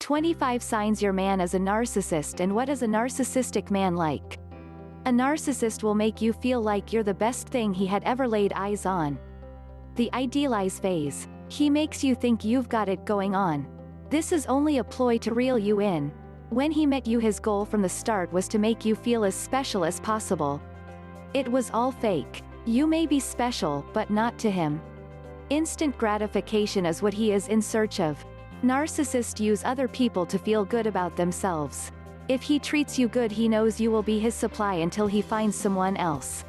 25 signs your man is a narcissist. And what is a narcissistic man like? A narcissist will make you feel like you're the best thing he had ever laid eyes on. The idealize phase. He makes you think you've got it going on. This is only a ploy to reel you in. When he met you, his goal from the start was to make you feel as special as possible. It was all fake. You may be special, but not to him. Instant gratification is what he is in search of. Narcissists use other people to feel good about themselves. If he treats you good, he knows you will be his supply until he finds someone else.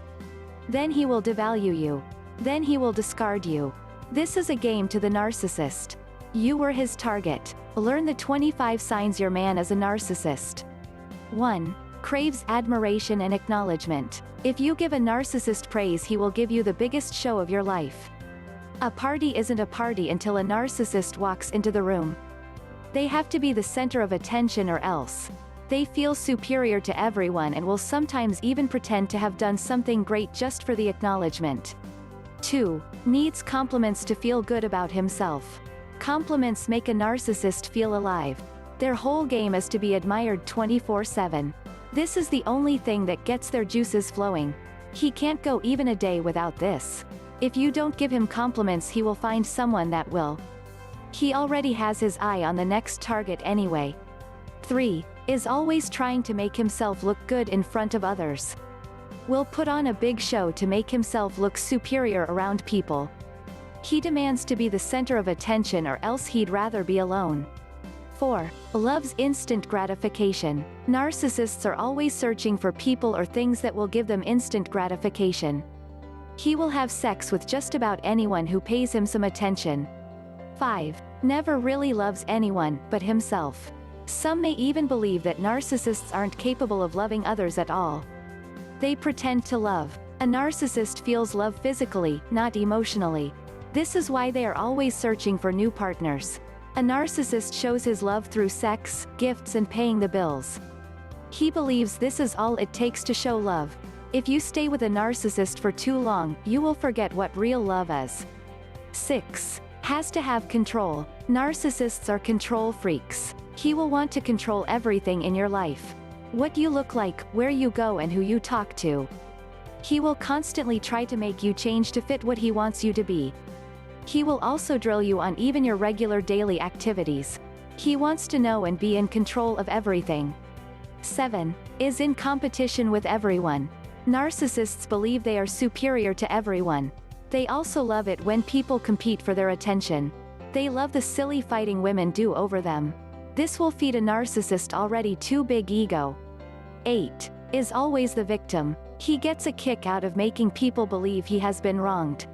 Then he will devalue you. Then he will discard you. This is a game to the narcissist. You were his target. Learn the 25 signs your man is a narcissist. 1. Craves admiration and acknowledgement. If you give a narcissist praise, he will give you the biggest show of your life. A party isn't a party until a narcissist walks into the room. They have to be the center of attention, or else they feel superior to everyone and will sometimes even pretend to have done something great just for the acknowledgement. 2. Needs compliments to feel good about himself. Compliments make a narcissist feel alive. Their whole game is to be admired 24/7. This is the only thing that gets their juices flowing. He can't go even a day without this. If you don't give him compliments, he will find someone that will. He already has his eye on the next target anyway. 3. Is always trying to make himself look good in front of others. Will put on a big show to make himself look superior around people. He demands to be the center of attention, or else he'd rather be alone. 4. Loves instant gratification. Narcissists are always searching for people or things that will give them instant gratification. He will have sex with just about anyone who pays him some attention. 5. Never really loves anyone but himself. Some may even believe that narcissists aren't capable of loving others at all. They pretend to love. A narcissist feels love physically, not emotionally. This is why they are always searching for new partners. A narcissist shows his love through sex, gifts, and paying the bills. He believes this is all it takes to show love. If you stay with a narcissist for too long, you will forget what real love is. 6. Has to have control. Narcissists are control freaks. He will want to control everything in your life. What you look like, where you go, and who you talk to. He will constantly try to make you change to fit what he wants you to be. He will also drill you on even your regular daily activities. He wants to know and be in control of everything. 7. Is in competition with everyone. Narcissists believe they are superior to everyone. They also love it when people compete for their attention. They love the silly fighting women do over them. This will feed a narcissist already too big ego. 8. Is always the victim. He gets a kick out of making people believe he has been wronged.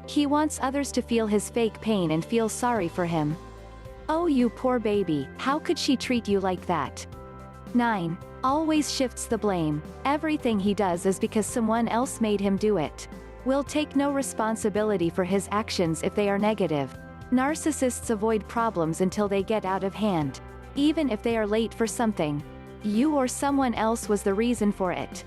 He wants others to feel his fake pain and feel sorry for him. Oh, you poor baby, how could she treat you like that? 9. Always shifts the blame. Everything he does is because someone else made him do it. Will take no responsibility for his actions if they are negative. Narcissists avoid problems until they get out of hand. Even if they are late for something, you or someone else was the reason for it.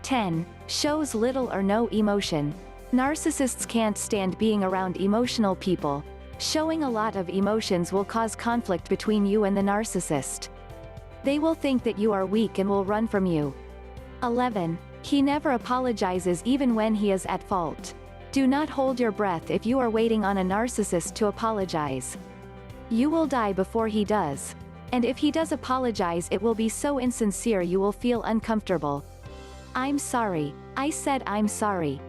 10. Shows little or no emotion. Narcissists can't stand being around emotional people. Showing a lot of emotions will cause conflict between you and the narcissist. They will think that you are weak and will run from you. 11. He never apologizes even when he is at fault. Do not hold your breath if you are waiting on a narcissist to apologize. You will die before he does. And if he does apologize, it will be so insincere you will feel uncomfortable. I'm sorry. I said I'm sorry.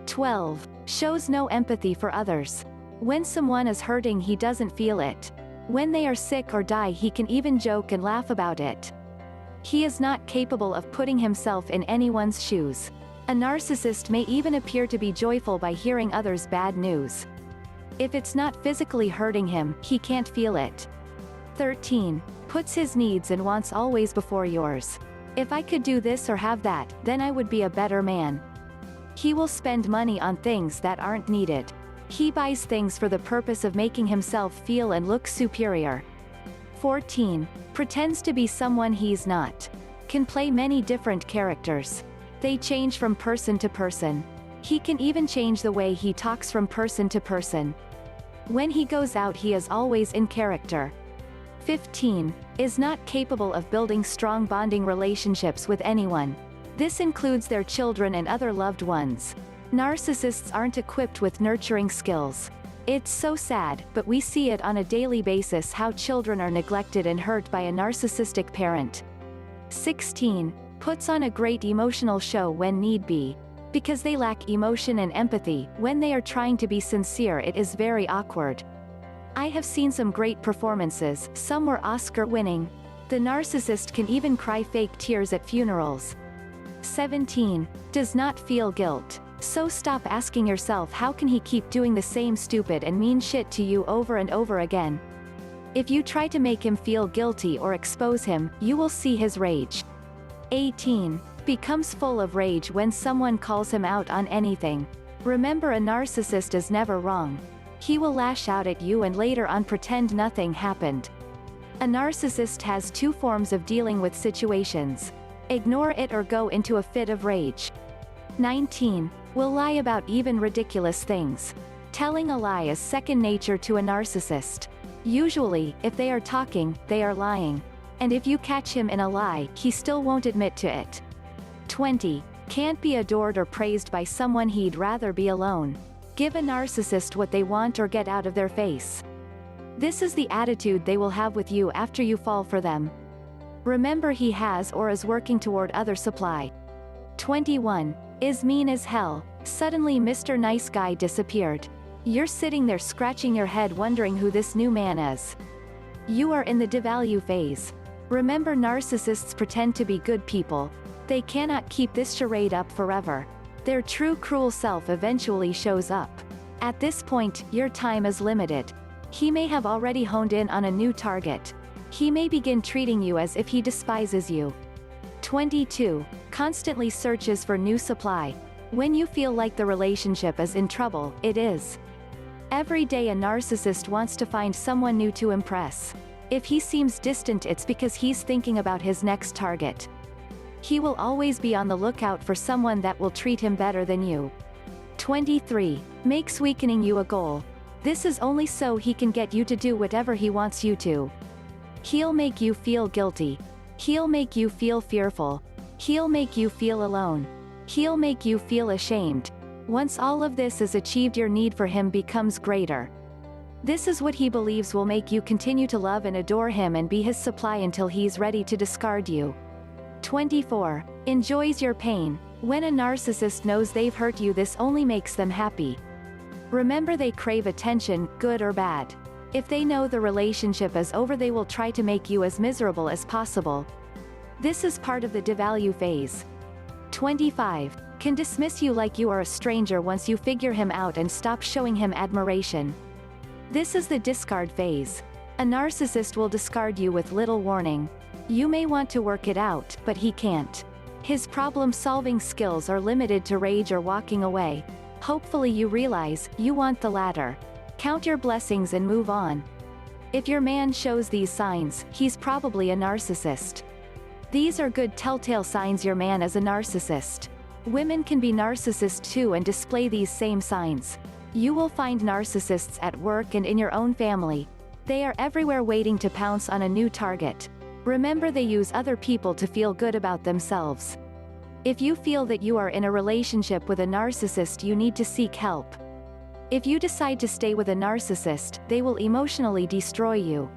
12. Shows no empathy for others. When someone is hurting, he doesn't feel it. When they are sick or die, he can even joke and laugh about it. He is not capable of putting himself in anyone's shoes. A narcissist may even appear to be joyful by hearing others' bad news. If it's not physically hurting him, he can't feel it. 13. Puts his needs and wants always before yours. If I could do this or have that, then I would be a better man. He will spend money on things that aren't needed. He buys things for the purpose of making himself feel and look superior. 14. Pretends to be someone he's not. Can play many different characters. They change from person to person. He can even change the way he talks from person to person. When he goes out, he is always in character. 15. Is not capable of building strong bonding relationships with anyone. This includes their children and other loved ones. Narcissists aren't equipped with nurturing skills. It's so sad, but we see it on a daily basis how children are neglected and hurt by a narcissistic parent. 16. Puts on a great emotional show when need be. Because they lack emotion and empathy, when they are trying to be sincere it is very awkward. I have seen some great performances, some were Oscar-winning. The narcissist can even cry fake tears at funerals. 17. Does not feel guilt. So stop asking yourself how can he keep doing the same stupid and mean shit to you over and over again. If you try to make him feel guilty or expose him, you will see his rage. 18. Becomes full of rage when someone calls him out on anything. Remember, a narcissist is never wrong. He will lash out at you and later on pretend nothing happened. A narcissist has two forms of dealing with situations. Ignore it or go into a fit of rage. 19. Will lie about even ridiculous things. Telling a lie is second nature to a narcissist. Usually, if they are talking, they are lying. And if you catch him in a lie, he still won't admit to it. 20. Can't be adored or praised by someone, he'd rather be alone. Give a narcissist what they want or get out of their face. This is the attitude they will have with you after you fall for them. Remember, he has or is working toward other supply. 21. Is mean as hell. Suddenly Mr. Nice Guy disappeared. You're sitting there scratching your head wondering who this new man is. You are in the devalue phase. Remember, narcissists pretend to be good people. They cannot keep this charade up forever. Their true cruel self eventually shows up. At this point, your time is limited. He may have already honed in on a new target. He may begin treating you as if he despises you. 22. Constantly searches for new supply. When you feel like the relationship is in trouble, it is. Every day a narcissist wants to find someone new to impress. If he seems distant, it's because he's thinking about his next target. He will always be on the lookout for someone that will treat him better than you. 23. Makes weakening you a goal. This is only so he can get you to do whatever he wants you to. He'll make you feel guilty. He'll make you feel fearful. He'll make you feel alone. He'll make you feel ashamed. Once all of this is achieved, your need for him becomes greater. This is what he believes will make you continue to love and adore him and be his supply until he's ready to discard you. 24. Enjoys your pain. When a narcissist knows they've hurt you, this only makes them happy. Remember, they crave attention, good or bad. If they know the relationship is over, they will try to make you as miserable as possible. This is part of the devalue phase. 25. Can dismiss you like you are a stranger once you figure him out and stop showing him admiration. This is the discard phase. A narcissist will discard you with little warning. You may want to work it out, but he can't. His problem-solving skills are limited to rage or walking away. Hopefully you realize you want the latter. Count your blessings and move on. If your man shows these signs, he's probably a narcissist. These are good telltale signs your man is a narcissist. Women can be narcissists too and display these same signs. You will find narcissists at work and in your own family. They are everywhere waiting to pounce on a new target. Remember, they use other people to feel good about themselves. If you feel that you are in a relationship with a narcissist, you need to seek help. If you decide to stay with a narcissist, they will emotionally destroy you.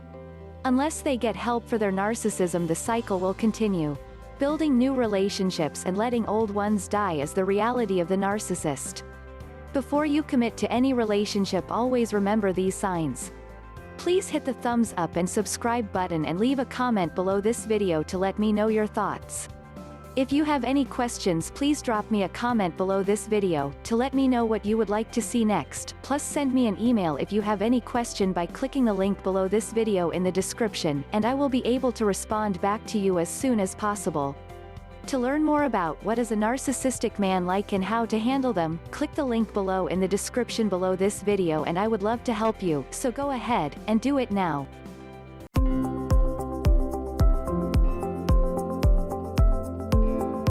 Unless they get help for their narcissism, the cycle will continue. Building new relationships and letting old ones die is the reality of the narcissist. Before you commit to any relationship, always remember these signs. Please hit the thumbs up and subscribe button and leave a comment below this video to let me know your thoughts. If you have any questions, please drop me a comment below this video to let me know what you would like to see next. Plus, send me an email if you have any question by clicking the link below this video in the description, and I will be able to respond back to you as soon as possible. To learn more about what is a narcissistic man like and how to handle them, click the link below in the description below this video, and I would love to help you, so go ahead and do it now.